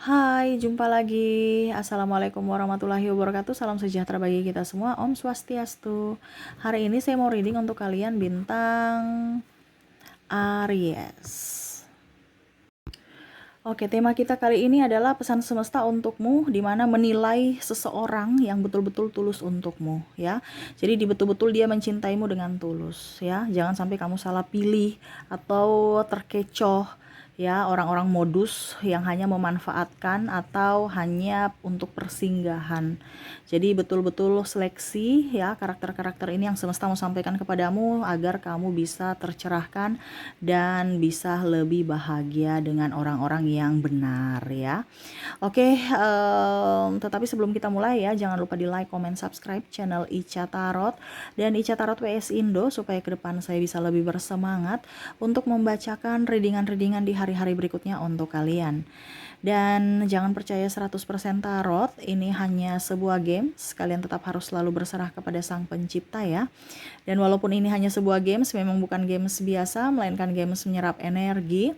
Hai, jumpa lagi. Assalamualaikum warahmatullahi wabarakatuh. Salam sejahtera bagi kita semua. Om Swastiastu. Hari ini saya mau reading untuk kalian bintang Aries. Oke, tema kita kali ini adalah pesan semesta untukmu, di mana menilai seseorang yang betul-betul tulus untukmu, ya. Jadi betul-betul dia mencintaimu dengan tulus, ya. Jangan sampai kamu salah pilih atau terkecoh, ya, orang-orang modus yang hanya memanfaatkan atau hanya untuk persinggahan. Jadi betul-betul seleksi, ya, karakter-karakter ini yang semesta mau sampaikan kepadamu agar kamu bisa tercerahkan dan bisa lebih bahagia dengan orang-orang yang benar, ya. Oke, tetapi sebelum kita mulai, ya, jangan lupa di like, comment, subscribe channel Ica Tarot dan Ica Tarot WS Indo supaya ke depan saya bisa lebih bersemangat untuk membacakan readingan-readingan di hari-hari berikutnya untuk kalian. Dan jangan percaya 100% tarot, ini hanya sebuah game. Kalian tetap harus selalu berserah kepada Sang Pencipta, ya. Dan walaupun ini hanya sebuah games, memang bukan games biasa, melainkan games menyerap energi.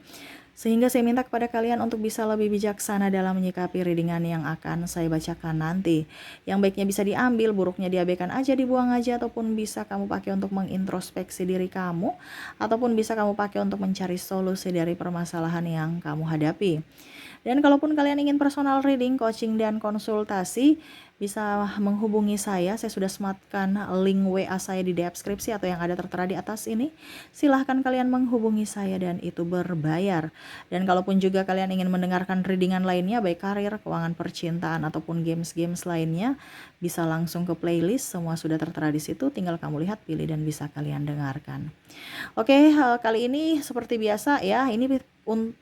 Sehingga saya minta kepada kalian untuk bisa lebih bijaksana dalam menyikapi readingan yang akan saya bacakan nanti. Yang baiknya bisa diambil, buruknya diabaikan aja, dibuang aja, ataupun bisa kamu pakai untuk mengintrospeksi diri kamu, ataupun bisa kamu pakai untuk mencari solusi dari permasalahan yang kamu hadapi. Dan kalaupun kalian ingin personal reading, coaching, dan konsultasi, bisa menghubungi saya. Saya sudah sematkan link WA saya di deskripsi atau yang ada tertera di atas ini. Silahkan kalian menghubungi saya dan itu berbayar. Dan kalaupun juga kalian ingin mendengarkan readingan lainnya, baik karir, keuangan, percintaan, ataupun games-games lainnya, bisa langsung ke playlist. Semua sudah tertera di situ, tinggal kamu lihat, pilih, dan bisa kalian dengarkan. Oke, kali ini seperti biasa, ya, ini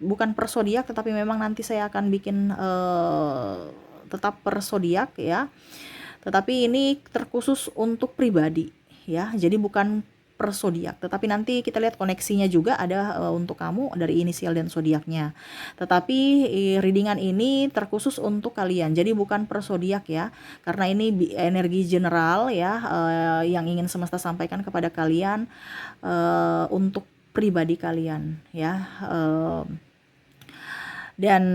bukan per zodiak, tetapi memang nanti saya akan bikin tetap per zodiak, ya. Tetapi ini terkhusus untuk pribadi, ya. Jadi bukan per zodiak, tetapi nanti kita lihat koneksinya juga ada untuk kamu dari inisial dan zodiaknya. Tetapi readingan ini terkhusus untuk kalian. Jadi bukan per zodiak, ya. Karena ini energi general, ya, yang ingin semesta sampaikan kepada kalian untuk pribadi kalian, ya. Dan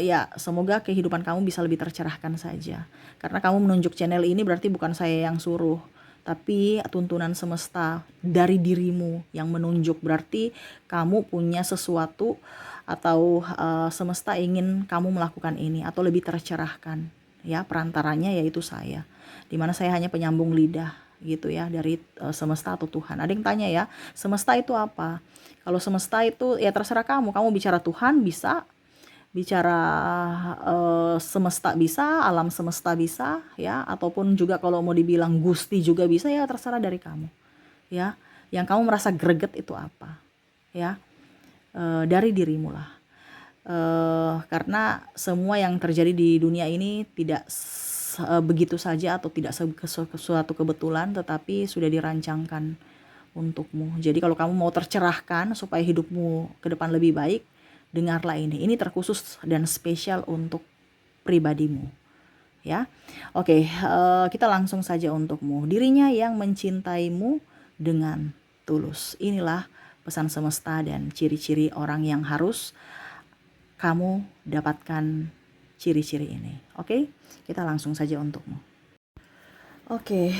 ya, semoga kehidupan kamu bisa lebih tercerahkan saja. Karena kamu menunjuk channel ini berarti bukan saya yang suruh, tapi tuntunan semesta dari dirimu yang menunjuk. Berarti kamu punya sesuatu atau semesta ingin kamu melakukan ini atau lebih tercerahkan, ya. Perantaranya yaitu saya, dimana saya hanya penyambung lidah, gitu, ya, dari semesta atau Tuhan. Ada yang tanya, ya, semesta itu apa? Kalau semesta itu, ya, terserah kamu bicara Tuhan bisa, bicara semesta bisa, alam semesta bisa, ya, ataupun juga kalau mau dibilang Gusti juga bisa, ya, terserah dari kamu, ya. Yang kamu merasa greget itu apa, ya, dari dirimu lah. Karena semua yang terjadi di dunia ini tidak begitu saja atau tidak suatu kebetulan, tetapi sudah dirancangkan untukmu. Jadi kalau kamu mau tercerahkan supaya hidupmu ke depan lebih baik, dengarlah ini. Ini terkhusus dan spesial untuk pribadimu, ya. Oke, kita langsung saja untukmu. Dirinya yang mencintaimu dengan tulus. Inilah pesan semesta dan ciri-ciri orang yang harus kamu dapatkan ciri-ciri ini. Oke, kita langsung saja untukmu. Oke,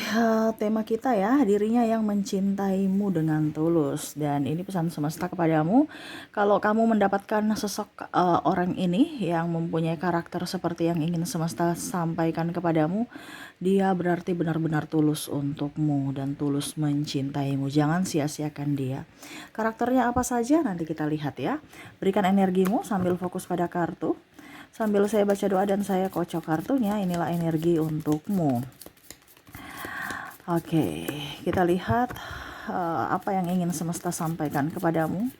tema kita, ya, dirinya yang mencintaimu dengan tulus. Dan ini pesan semesta kepadamu. Kalau kamu mendapatkan sosok orang ini yang mempunyai karakter seperti yang ingin semesta sampaikan kepadamu, dia berarti benar-benar tulus untukmu dan tulus mencintaimu. Jangan sia-siakan dia. Karakternya apa saja nanti kita lihat, ya. Berikan energimu sambil fokus pada kartu. Sambil saya baca doa dan saya kocok kartunya, inilah energi untukmu. Oke, kita lihat apa yang ingin semesta sampaikan kepadamu.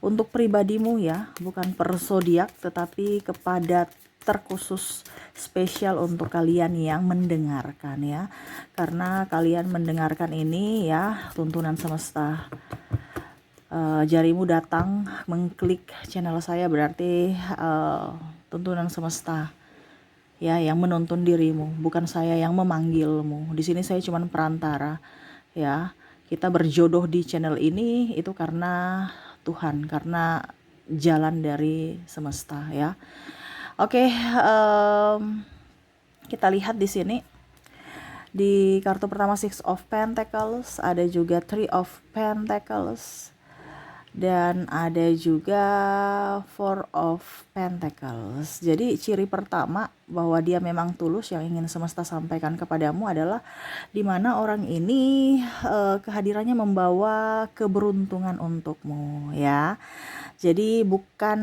Untuk pribadimu, ya, bukan per zodiak, tetapi kepada terkhusus spesial untuk kalian yang mendengarkan, ya. Karena kalian mendengarkan ini, ya, tuntunan semesta. Jarimu datang mengklik channel saya berarti tuntunan semesta, ya, yang menuntun dirimu, bukan saya yang memanggilmu. Di sini saya cuma perantara, ya. Kita berjodoh di channel ini itu karena Tuhan, karena jalan dari semesta ya. Oke, kita lihat di sini di kartu pertama Six of Pentacles, ada juga Three of Pentacles, dan ada juga Four of Pentacles. Jadi ciri pertama bahwa dia memang tulus yang ingin semesta sampaikan kepadamu adalah dimana orang ini kehadirannya membawa keberuntungan untukmu ya. Jadi bukan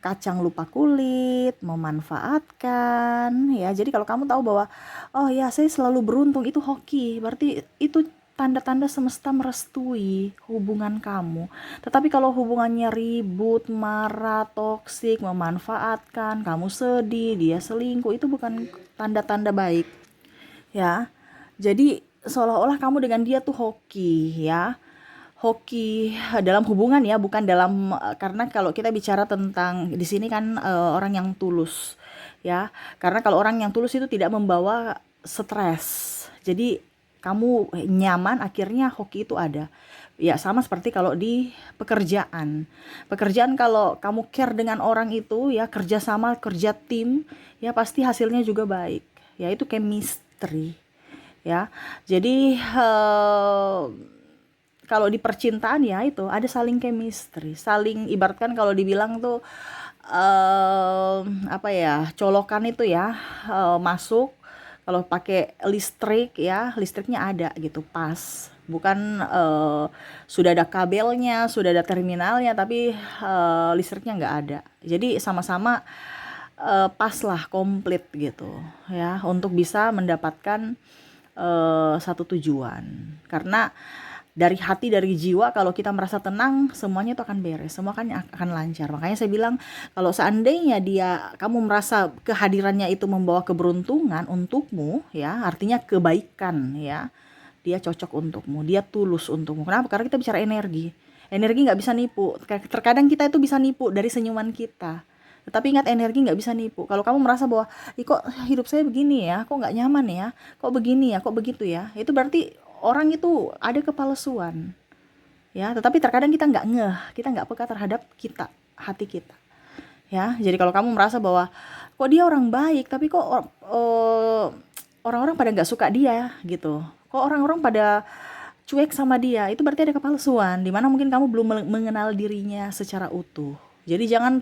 kacang lupa kulit, memanfaatkan ya. Jadi kalau kamu tahu bahwa oh ya saya selalu beruntung, itu hoki, berarti itu tanda-tanda semesta merestui hubungan kamu. Tetapi kalau hubungannya ribut, marah, toksik, memanfaatkan, kamu sedih, dia selingkuh, itu bukan tanda-tanda baik ya. Jadi seolah-olah kamu dengan dia tuh hoki ya. Hoki dalam hubungan ya, bukan dalam karena kalau kita bicara tentang di sini kan orang yang tulus ya. Karena kalau orang yang tulus itu tidak membawa stres. Jadi kamu nyaman, akhirnya hoki itu ada. Ya sama seperti kalau di pekerjaan. Pekerjaan kalau kamu care dengan orang itu ya, kerja sama, kerja tim, ya pasti hasilnya juga baik. Ya itu chemistry ya. Jadi kalau di percintaan ya itu ada saling chemistry, saling ibaratkan kalau dibilang tuh apa ya, colokan itu ya masuk kalau pakai listrik ya, listriknya ada gitu pas, bukan sudah ada kabelnya, sudah ada terminalnya tapi listriknya nggak ada. Jadi sama-sama pas lah, komplit gitu ya untuk bisa mendapatkan satu tujuan. Karena dari hati, dari jiwa, kalau kita merasa tenang, semuanya itu akan beres, semua akan lancar. Makanya saya bilang kalau seandainya kamu merasa kehadirannya itu membawa keberuntungan untukmu ya, artinya kebaikan ya, dia cocok untukmu, dia tulus untukmu. Kenapa? Karena kita bicara energi nggak bisa nipu. Terkadang kita itu bisa nipu dari senyuman kita, tetapi ingat, energi nggak bisa nipu. Kalau kamu merasa bahwa kok hidup saya begini ya, kok nggak nyaman ya, kok begini ya, kok begitu ya, itu berarti orang itu ada kepalsuan ya. Tetapi terkadang kita nggak ngeh, kita nggak peka terhadap hati kita ya. Jadi kalau kamu merasa bahwa kok dia orang baik tapi kok orang-orang pada nggak suka dia gitu, kok orang-orang pada cuek sama dia, itu berarti ada kepalsuan, dimana mungkin kamu belum mengenal dirinya secara utuh. Jadi jangan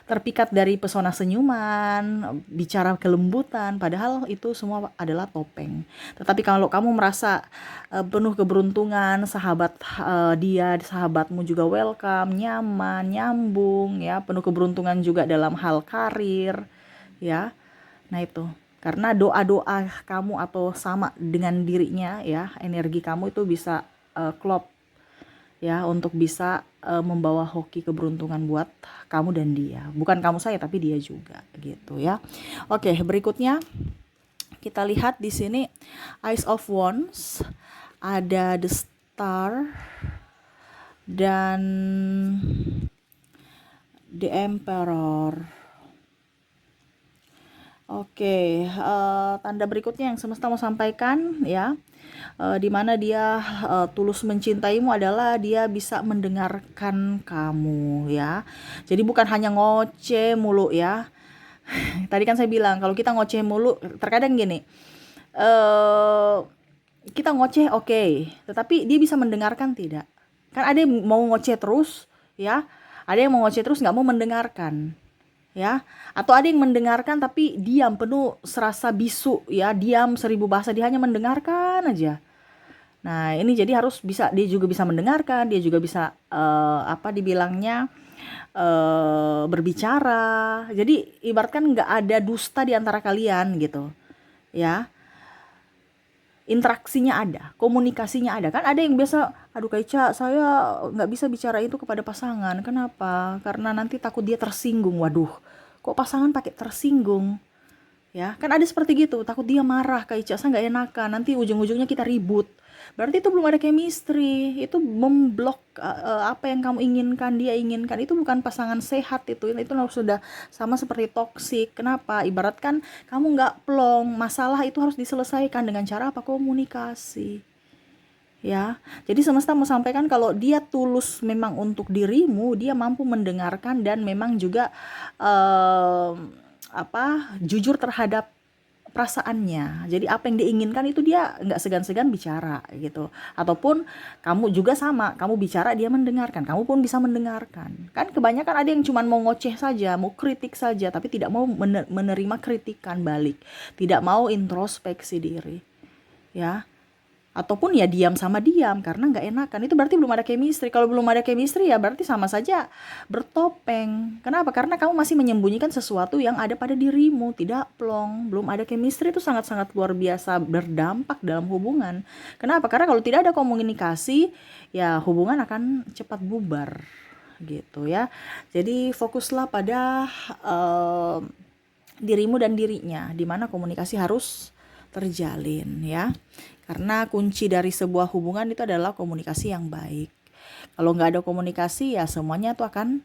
terpikat dari pesona senyuman, bicara kelembutan, padahal itu semua adalah topeng. Tetapi kalau kamu merasa penuh keberuntungan, sahabatmu juga welcome, nyaman, nyambung ya, penuh keberuntungan juga dalam hal karir ya. Nah itu, karena doa-doa kamu atau sama dengan dirinya ya, energi kamu itu bisa klop ya, untuk bisa membawa hoki keberuntungan buat kamu dan dia. Bukan kamu saya tapi dia juga gitu ya. Oke, berikutnya kita lihat di sini Ace of Wands, ada The Star dan The Emperor. Oke, tanda berikutnya yang semesta mau sampaikan ya, dimana dia tulus mencintaimu adalah dia bisa mendengarkan kamu ya. Jadi bukan hanya ngoceh mulu ya. Tadi kan saya bilang kalau kita ngoceh mulu, terkadang gini, kita ngoceh oke, tetapi dia bisa mendengarkan tidak? Kan ada yang mau ngoceh terus ya, ada yang mau ngoceh terus nggak mau mendengarkan ya, atau ada yang mendengarkan tapi diam, penuh serasa bisu ya, diam 1000 bahasa, dia hanya mendengarkan aja. Nah ini jadi harus bisa, dia juga bisa mendengarkan, dia juga bisa apa dibilangnya, berbicara. Jadi ibaratkan nggak ada dusta di antara kalian gitu ya, interaksinya ada, komunikasinya ada. Kan ada yang biasa, aduh Kak Ica, saya nggak bisa bicara itu kepada pasangan. Kenapa? Karena nanti takut dia tersinggung. Waduh, kok pasangan pakai tersinggung? Ya, kan ada seperti gitu, takut dia marah, Kak Ica, saya nggak enakan, nanti ujung-ujungnya kita ribut. Berarti itu belum ada chemistry, itu memblok apa yang kamu inginkan, dia inginkan, itu bukan pasangan sehat itu sudah sama seperti toksik. Kenapa? Ibaratkan kamu nggak plong, masalah itu harus diselesaikan dengan cara apa? Komunikasi. ya. Jadi semesta mau sampaikan kalau dia tulus memang untuk dirimu, dia mampu mendengarkan dan memang juga jujur terhadap perasaannya. Jadi apa yang diinginkan itu dia nggak segan-segan bicara gitu. Ataupun kamu juga sama, kamu bicara dia mendengarkan, kamu pun bisa mendengarkan. Kan kebanyakan ada yang cuma mau ngoceh saja, mau kritik saja, tapi tidak mau menerima kritikan balik, tidak mau introspeksi diri, ya. Ataupun ya diam sama diam karena nggak enakan, itu berarti belum ada chemistry. Kalau belum ada chemistry ya berarti sama saja bertopeng. Kenapa? Karena kamu masih menyembunyikan sesuatu yang ada pada dirimu, tidak plong. Belum ada chemistry itu sangat-sangat luar biasa berdampak dalam hubungan. Kenapa? Karena kalau tidak ada komunikasi ya hubungan akan cepat bubar gitu ya. Jadi fokuslah pada dirimu dan dirinya, di mana komunikasi harus terjalin ya. Karena kunci dari sebuah hubungan itu adalah komunikasi yang baik. Kalau nggak ada komunikasi ya semuanya tuh akan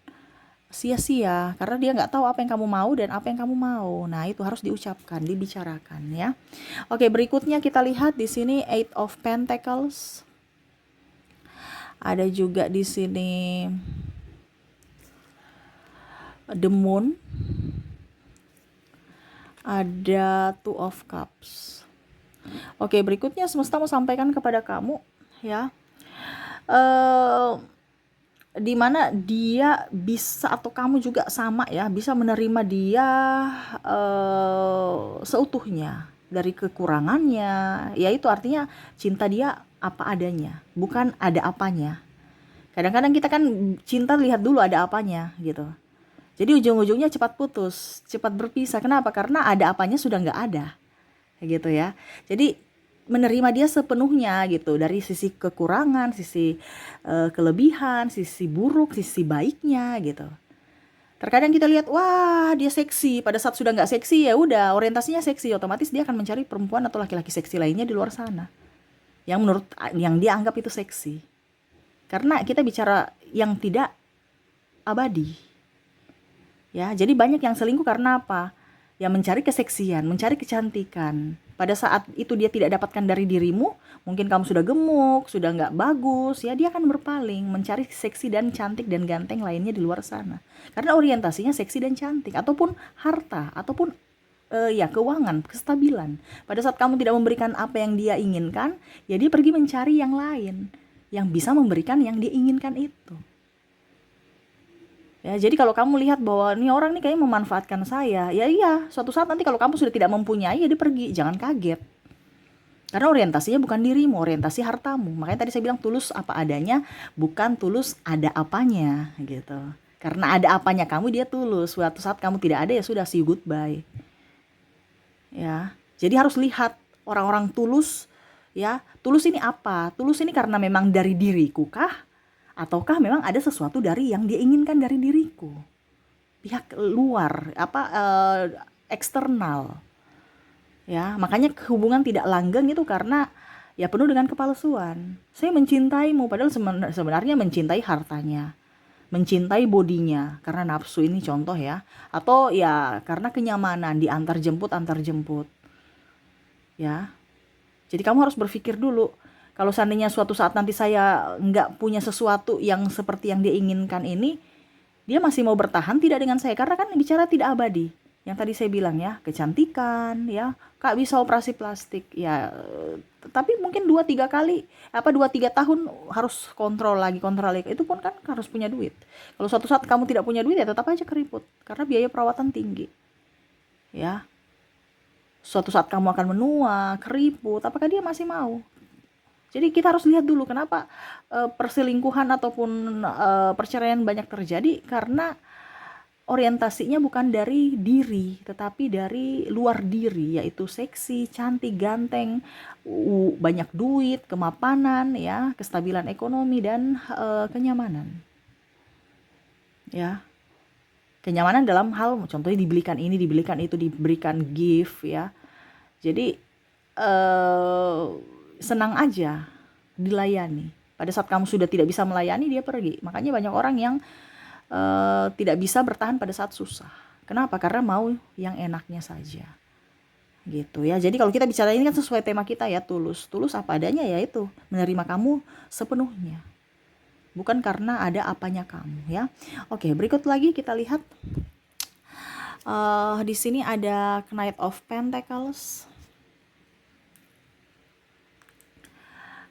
sia-sia. Karena dia nggak tahu apa yang kamu mau dan apa yang kamu mau. Nah itu harus diucapkan, dibicarakan ya. Oke, berikutnya kita lihat di sini Eight of Pentacles. Ada juga di sini The Moon. Ada Two of Cups. Oke, berikutnya semesta mau sampaikan kepada kamu ya, di mana dia bisa atau kamu juga sama ya, bisa menerima dia seutuhnya dari kekurangannya. Ya itu artinya cinta dia apa adanya, bukan ada apanya. Kadang-kadang kita kan cinta lihat dulu ada apanya gitu. Jadi ujung-ujungnya cepat putus, cepat berpisah. Kenapa? Karena ada apanya sudah nggak ada. Gitu ya. Jadi menerima dia sepenuhnya gitu, dari sisi kekurangan, sisi kelebihan, sisi buruk, sisi baiknya gitu. Terkadang kita lihat wah dia seksi, pada saat sudah nggak seksi ya udah orientasinya seksi, otomatis dia akan mencari perempuan atau laki-laki seksi lainnya di luar sana yang dia anggap itu seksi. Karena kita bicara yang tidak abadi ya. Jadi banyak yang selingkuh karena apa? Ya mencari keseksian, mencari kecantikan. Pada saat itu dia tidak dapatkan dari dirimu, mungkin kamu sudah gemuk, sudah nggak bagus, ya dia akan berpaling, mencari seksi dan cantik dan ganteng lainnya di luar sana. Karena orientasinya seksi dan cantik, ataupun harta, ataupun ya keuangan, kestabilan. Pada saat kamu tidak memberikan apa yang dia inginkan, ya dia pergi mencari yang lain, yang bisa memberikan yang dia inginkan itu. Ya, jadi kalau kamu lihat bahwa ini orang nih kayaknya memanfaatkan saya, ya iya, suatu saat nanti kalau kamu sudah tidak mempunyai, ya dia pergi, jangan kaget. Karena orientasinya bukan dirimu, orientasi hartamu. Makanya tadi saya bilang tulus apa adanya, bukan tulus ada apanya, gitu. Karena ada apanya kamu, dia tulus. Suatu saat kamu tidak ada, ya sudah, see you goodbye. Ya, jadi harus lihat orang-orang tulus, ya. Tulus ini apa? Tulus ini karena memang dari diriku kah? Ataukah memang ada sesuatu dari yang dia inginkan dari diriku, pihak luar eksternal ya. Makanya hubungan tidak langgeng itu karena ya penuh dengan kepalsuan. Saya mencintaimu padahal sebenarnya mencintai hartanya, mencintai bodinya karena nafsu, ini contoh ya, atau ya karena kenyamanan di antar jemput ya. Jadi kamu harus berpikir dulu, kalau seandainya suatu saat nanti saya nggak punya sesuatu yang seperti yang dia inginkan ini, dia masih mau bertahan tidak dengan saya? Karena kan bicara tidak abadi. Yang tadi saya bilang ya, kecantikan ya, Kak bisa operasi plastik ya, tapi mungkin 2-3 tahun harus kontrol lagi. Itu pun kan harus punya duit. Kalau suatu saat kamu tidak punya duit ya tetap aja keriput karena biaya perawatan tinggi. Ya. Suatu saat kamu akan menua, keriput, apakah dia masih mau? Jadi kita harus lihat dulu kenapa perselingkuhan ataupun perceraian banyak terjadi, karena orientasinya bukan dari diri, tetapi dari luar diri, yaitu seksi, cantik, ganteng, banyak duit, kemapanan, ya, kestabilan ekonomi dan kenyamanan. Ya, kenyamanan dalam hal contohnya dibelikan ini, dibelikan itu, diberikan gift, ya. Jadi senang aja dilayani. Pada saat kamu sudah tidak bisa melayani, dia pergi. Makanya banyak orang yang tidak bisa bertahan pada saat susah. Kenapa? Karena mau yang enaknya saja. gitu ya. Jadi kalau kita bicara ini kan sesuai tema kita ya, tulus. Tulus apa adanya, yaitu menerima kamu sepenuhnya. Bukan karena ada apanya kamu ya. Oke, berikut lagi kita lihat. Di sini ada Knight of Pentacles.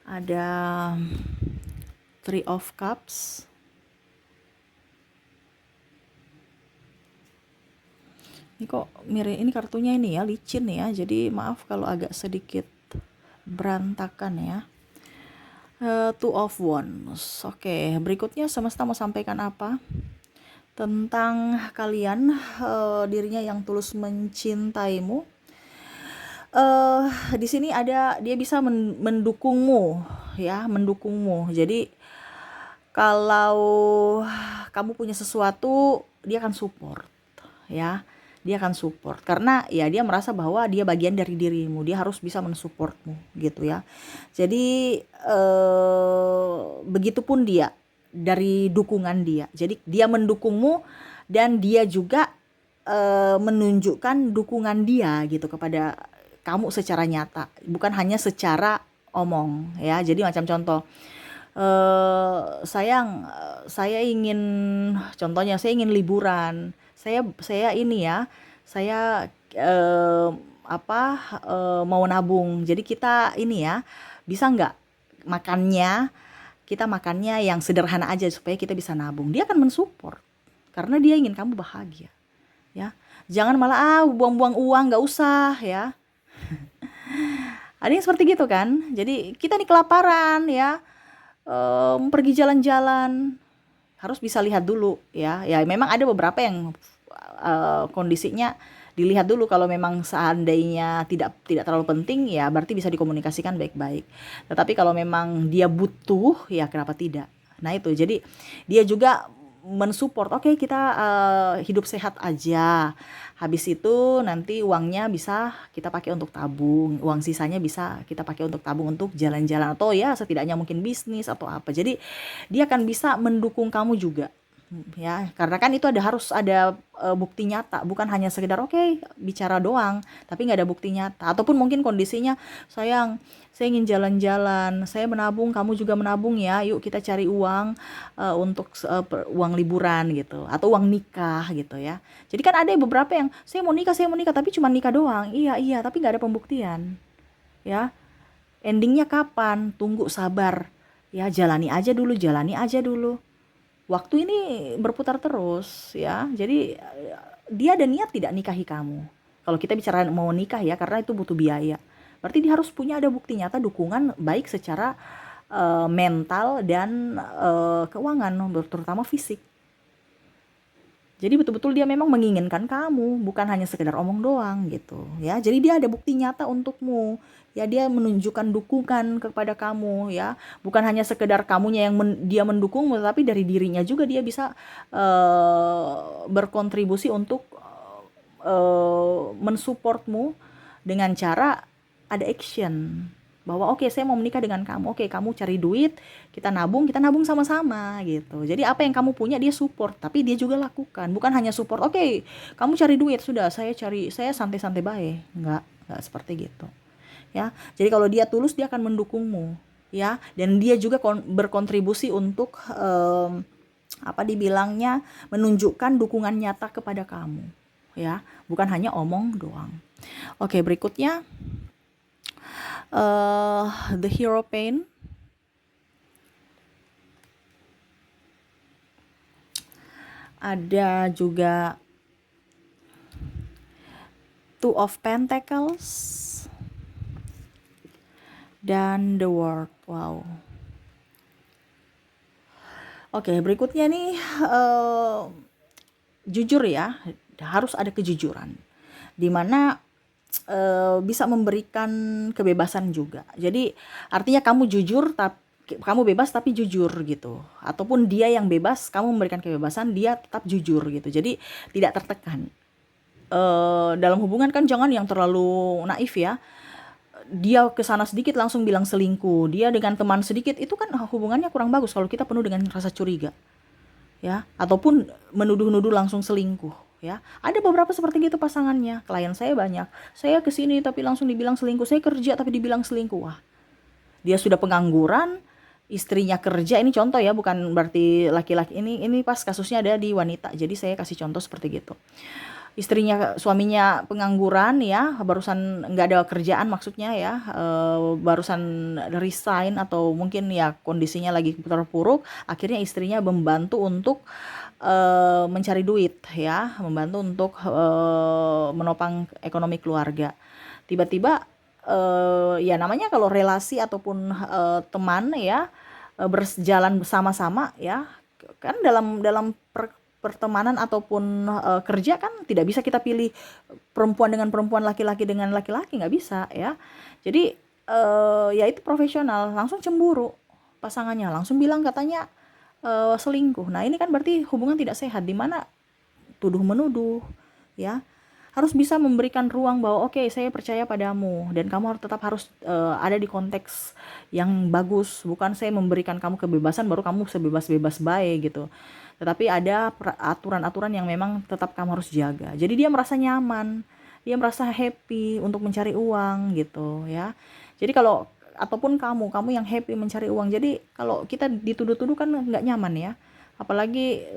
Ada Three of Cups. Ini kok mirip, ini kartunya ini ya, licin ya. Jadi maaf kalau agak sedikit berantakan ya. Two of Wands. Oke, berikutnya semesta mau sampaikan apa tentang kalian, dirinya yang tulus mencintaimu. Di sini ada, dia bisa mendukungmu ya, mendukungmu. Jadi kalau kamu punya sesuatu, dia akan support ya. Dia akan support karena ya dia merasa bahwa dia bagian dari dirimu, dia harus bisa mensupportmu gitu ya. Jadi begitupun dia, dari dukungan dia. Jadi dia mendukungmu dan dia juga menunjukkan dukungan dia gitu kepada kamu secara nyata, bukan hanya secara omong ya. Jadi macam contoh, sayang, saya ingin, contohnya saya ingin liburan, saya ini ya, saya mau nabung, jadi kita ini ya, bisa nggak makannya, kita makannya yang sederhana aja supaya kita bisa nabung. Dia akan mensupport karena dia ingin kamu bahagia ya. Jangan malah buang-buang uang, nggak usah ya. Ada yang seperti gitu kan. Jadi kita nih kelaparan ya, pergi jalan-jalan, harus bisa lihat dulu ya. Ya memang ada beberapa yang kondisinya dilihat dulu, kalau memang seandainya tidak terlalu penting ya berarti bisa dikomunikasikan baik-baik. Tetapi kalau memang dia butuh ya kenapa tidak. Nah itu, jadi dia juga mensupport, oke, kita hidup sehat aja, habis itu nanti uangnya bisa kita pakai untuk tabung, uang sisanya bisa kita pakai untuk tabung untuk jalan-jalan atau ya setidaknya mungkin bisnis atau apa. Jadi dia akan bisa mendukung kamu juga ya, karena kan itu harus ada bukti nyata, bukan hanya sekedar oke, bicara doang tapi nggak ada bukti nyata. Ataupun mungkin kondisinya, sayang, saya ingin jalan-jalan, saya menabung, kamu juga menabung ya, yuk kita cari uang untuk uang liburan gitu, atau uang nikah gitu ya. Jadi kan ada beberapa yang saya mau nikah tapi cuma nikah doang, iya tapi nggak ada pembuktian ya. Endingnya kapan? Tunggu, sabar ya, jalani aja dulu. Waktu ini berputar terus ya. Jadi dia ada niat tidak nikahi kamu. Kalau kita bicara mau nikah ya, karena itu butuh biaya. Berarti dia harus punya ada bukti nyata dukungan baik secara mental dan keuangan, terutama fisik. Jadi betul-betul dia memang menginginkan kamu, bukan hanya sekedar omong doang gitu ya. Jadi dia ada bukti nyata untukmu. Ya dia menunjukkan dukungan kepada kamu ya. Bukan hanya sekedar kamunya yang dia mendukungmu, tapi dari dirinya juga dia bisa berkontribusi untuk mensupportmu dengan cara ada action. Bahwa oke, saya mau menikah dengan kamu, oke, kamu cari duit, kita nabung sama-sama gitu. Jadi apa yang kamu punya dia support, tapi dia juga lakukan, bukan hanya support, oke, kamu cari duit, sudah saya santai-santai baik, enggak seperti gitu ya. Jadi kalau dia tulus, dia akan mendukungmu ya, dan dia juga berkontribusi untuk dibilangnya, menunjukkan dukungan nyata kepada kamu ya, bukan hanya omong doang. Oke, berikutnya The Hierophant. Ada juga Two of Pentacles dan The World. Wow. Oke, berikutnya nih jujur ya, harus ada kejujuran, dimana bisa memberikan kebebasan juga. Jadi artinya kamu jujur, kamu bebas tapi jujur gitu. Ataupun dia yang bebas, kamu memberikan kebebasan, dia tetap jujur gitu. Jadi tidak tertekan. Dalam hubungan kan jangan yang terlalu naif ya. Dia kesana sedikit langsung bilang selingkuh. Dia dengan teman sedikit, itu kan hubungannya kurang bagus kalau kita penuh dengan rasa curiga ya. Ataupun menuduh-nuduh langsung selingkuh ya. Ada beberapa seperti gitu pasangannya. Klien saya banyak. Saya kesini tapi langsung dibilang selingkuh. Saya kerja tapi dibilang selingkuh. Wah, dia sudah pengangguran, istrinya kerja. Ini contoh ya, bukan berarti laki-laki. Ini pas kasusnya ada di wanita. Jadi saya kasih contoh seperti gitu. Suaminya pengangguran ya, barusan nggak ada kerjaan maksudnya ya, barusan resign atau mungkin ya kondisinya lagi terpuruk, akhirnya istrinya membantu untuk mencari duit ya, membantu untuk menopang ekonomi keluarga. Tiba-tiba ya namanya kalau relasi ataupun teman ya, berjalan bersama-sama ya, kan dalam pertemanan ataupun kerja kan tidak bisa kita pilih perempuan dengan perempuan, laki-laki dengan laki-laki, nggak bisa ya. Jadi ya itu profesional, langsung cemburu pasangannya, langsung bilang katanya selingkuh. Nah ini kan berarti hubungan tidak sehat, di mana tuduh menuduh ya. Harus bisa memberikan ruang bahwa oke, saya percaya padamu dan kamu harus ada di konteks yang bagus, bukan saya memberikan kamu kebebasan baru kamu sebebas-bebas baik gitu. Tetapi ada aturan-aturan yang memang tetap kamu harus jaga. Jadi dia merasa nyaman, dia merasa happy untuk mencari uang gitu ya. Jadi kalau ataupun kamu yang happy mencari uang. Jadi kalau kita dituduh-tuduh kan nggak nyaman ya. Apalagi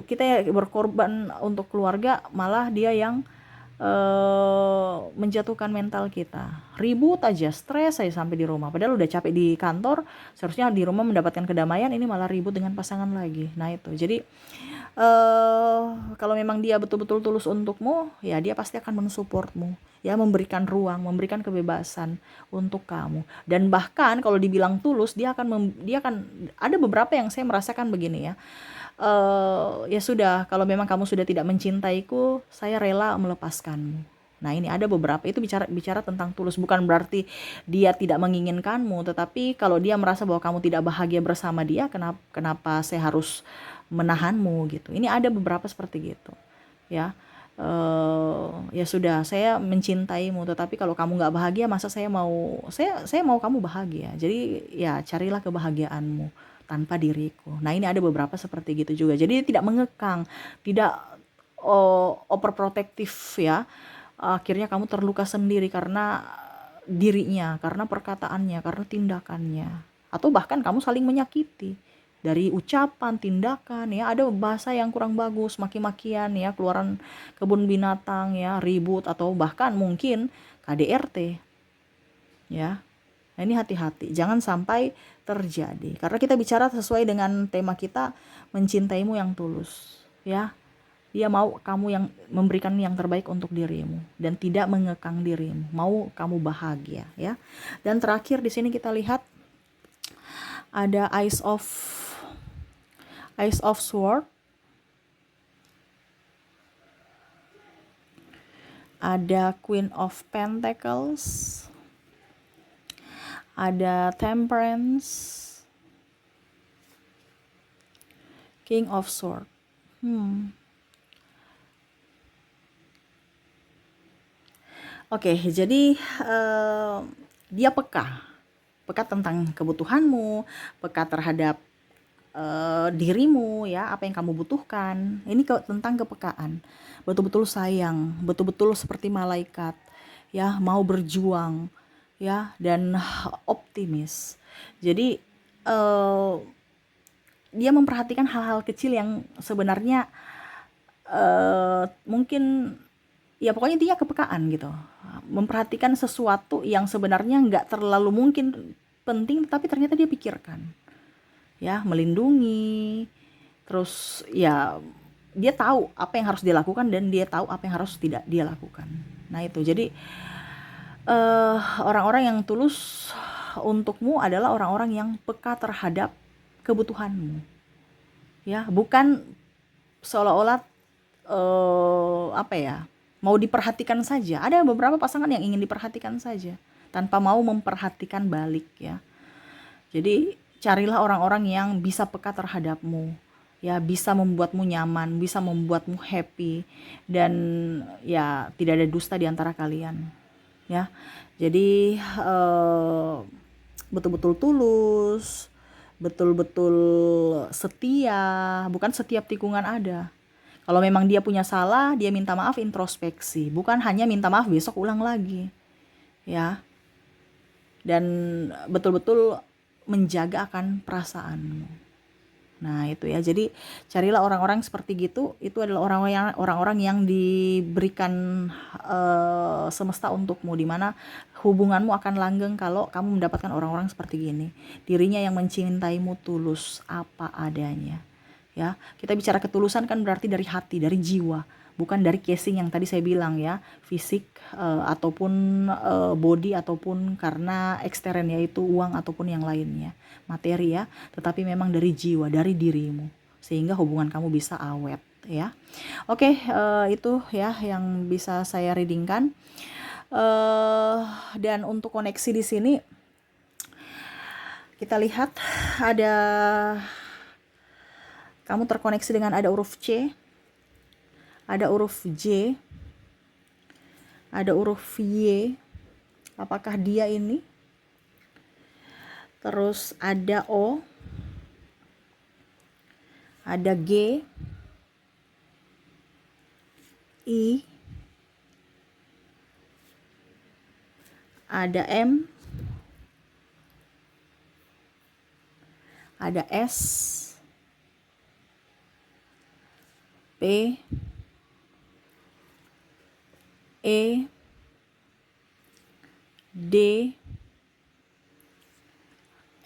kita ya berkorban untuk keluarga, malah dia yang menjatuhkan mental kita. Ribut aja, stres saya sampai di rumah. Padahal udah capek di kantor, seharusnya di rumah mendapatkan kedamaian, ini malah ribut dengan pasangan lagi. Nah itu. Jadi kalau memang dia betul-betul tulus untukmu, ya dia pasti akan mensupportmu, ya memberikan ruang, memberikan kebebasan untuk kamu. Dan bahkan kalau dibilang tulus, dia akan ada beberapa yang saya merasakan begini ya. Ya sudah, kalau memang kamu sudah tidak mencintaiku, saya rela melepaskanmu. Nah ini ada beberapa, itu bicara tentang tulus, bukan berarti dia tidak menginginkanmu, tetapi kalau dia merasa bahwa kamu tidak bahagia bersama dia, kenapa saya harus menahanmu gitu. Ini ada beberapa seperti gitu ya. Ya sudah, saya mencintaimu, tetapi kalau kamu nggak bahagia, masa saya mau kamu bahagia. Jadi ya carilah kebahagiaanmu tanpa diriku. Nah ini ada beberapa seperti gitu juga. Jadi tidak mengekang, tidak overprotective ya. Akhirnya kamu terluka sendiri karena dirinya, karena perkataannya, karena tindakannya, atau bahkan kamu saling menyakiti dari ucapan, tindakan ya. Ada bahasa yang kurang bagus, maki-makian ya, keluaran kebun binatang ya, ribut, atau bahkan mungkin KDRT ya. Nah ini hati-hati, jangan sampai terjadi, karena kita bicara sesuai dengan tema kita, mencintaimu yang tulus ya. Dia mau kamu yang memberikan yang terbaik untuk dirimu dan tidak mengekang dirimu, mau kamu bahagia ya. Dan terakhir di sini kita lihat ada Ace of Sword, ada Queen of Pentacles, ada Temperance, King of Sword. Oke, jadi dia peka tentang kebutuhanmu, peka terhadap dirimu ya, apa yang kamu butuhkan. Ini tentang kepekaan, betul-betul sayang, betul-betul seperti malaikat ya, mau berjuang ya, dan optimis. Jadi dia memperhatikan hal-hal kecil yang sebenarnya mungkin ya, pokoknya dia kepekaan gitu, memperhatikan sesuatu yang sebenarnya nggak terlalu mungkin penting, tapi ternyata dia pikirkan ya, melindungi. Terus ya dia tahu apa yang harus dilakukan dan dia tahu apa yang harus tidak dia lakukan. Nah itu, jadi orang-orang yang tulus untukmu adalah orang-orang yang peka terhadap kebutuhanmu ya, bukan seolah-olah apa ya, mau diperhatikan saja. Ada beberapa pasangan yang ingin diperhatikan saja tanpa mau memperhatikan balik ya. Jadi carilah orang-orang yang bisa peka terhadapmu ya, bisa membuatmu nyaman, bisa membuatmu happy, dan ya tidak ada dusta di antara kalian ya. Jadi betul-betul tulus, betul-betul setia, bukan setiap tikungan ada. Kalau memang dia punya salah, dia minta maaf, introspeksi, bukan hanya minta maaf besok ulang lagi, ya. Dan betul-betul menjaga akan perasaanmu. Nah, itu ya. Jadi carilah orang-orang seperti gitu, itu adalah orang-orang yang diberikan semesta untukmu, di mana hubunganmu akan langgeng kalau kamu mendapatkan orang-orang seperti gini. Dirinya yang mencintaimu tulus apa adanya. Ya, kita bicara ketulusan kan berarti dari hati, dari jiwa, bukan dari casing yang tadi saya bilang ya, fisik ataupun body ataupun karena ekstern yaitu uang ataupun yang lainnya, materi ya, tetapi memang dari jiwa, dari dirimu, sehingga hubungan kamu bisa awet ya. Oke, itu ya yang bisa saya readingkan. Dan untuk koneksi di sini kita lihat ada kamu terkoneksi dengan ada huruf C, ada huruf J, ada huruf Y. Apakah dia ini? Terus ada O, ada G, I, ada M, ada S, P, E, D,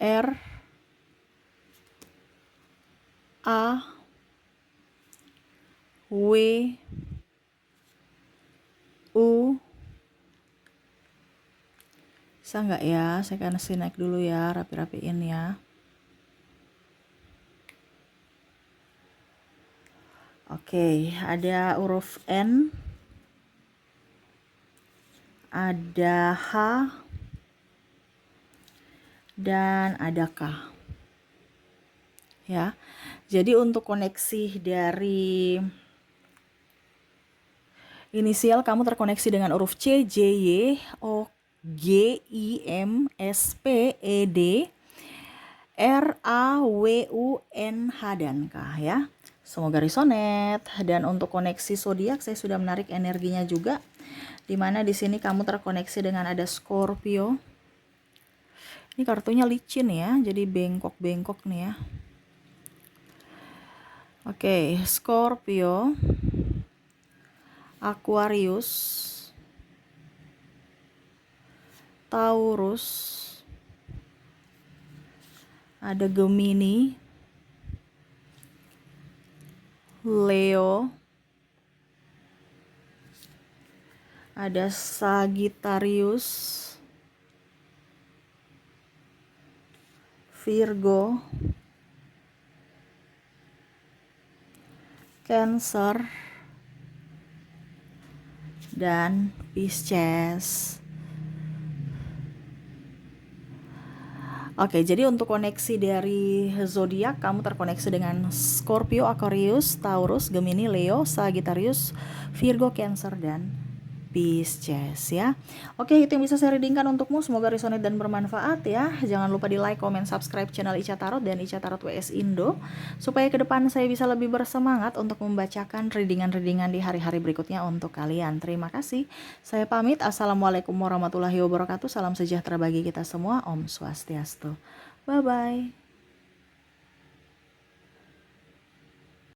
R, A, W, U. Bisa nggak ya? Saya kasih naik dulu ya, rapi-rapiin ya. Oke, ada huruf N, ada H, dan ada K. Ya. Jadi untuk koneksi dari inisial kamu terkoneksi dengan huruf C, J, Y, O, G, I, M, S, P, E, D, R, A, W, U, N, H, dan K ya. Semoga resonate. Dan untuk koneksi zodiak saya sudah menarik energinya juga, dimana di sini kamu terkoneksi dengan ada Scorpio. Ini kartunya licin ya, jadi bengkok-bengkok nih ya. Oke, Scorpio, Aquarius, Taurus, ada Gemini, Leo, ada Sagittarius, Virgo, Cancer, dan Pisces. Oke, jadi untuk koneksi dari zodiak kamu terkoneksi dengan Scorpio, Aquarius, Taurus, Gemini, Leo, Sagittarius, Virgo, Cancer, dan Pisces ya. Oke, itu yang bisa saya readingkan untukmu. Semoga resonate dan bermanfaat ya. Jangan lupa di like, comment, subscribe channel Ica Tarot dan Ica Tarot WS Indo, supaya ke depan saya bisa lebih bersemangat untuk membacakan readingan-readingan di hari-hari berikutnya untuk kalian. Terima kasih. Saya pamit. Assalamualaikum warahmatullahi wabarakatuh. Salam sejahtera bagi kita semua. Om Swastiastu. Bye-bye.